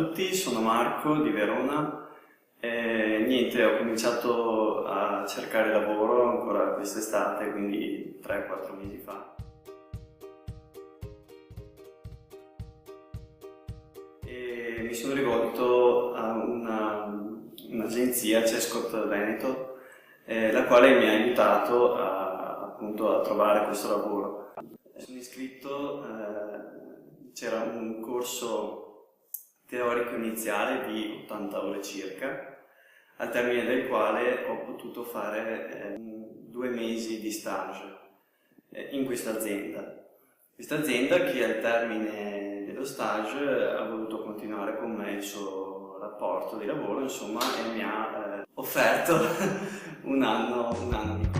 Ciao a tutti, sono Marco di Verona e niente, ho cominciato a cercare lavoro ancora quest'estate, quindi 3-4 mesi fa. E mi sono rivolto a un'agenzia, Cescot Veneto, la quale mi ha aiutato appunto a trovare questo lavoro. Sono iscritto, c'era un corso teorico iniziale di 80 ore circa, al termine del quale ho potuto fare 2 mesi di stage in questa azienda. Questa azienda che al termine dello stage ha voluto continuare con me il suo rapporto di lavoro, insomma, e mi ha offerto un anno di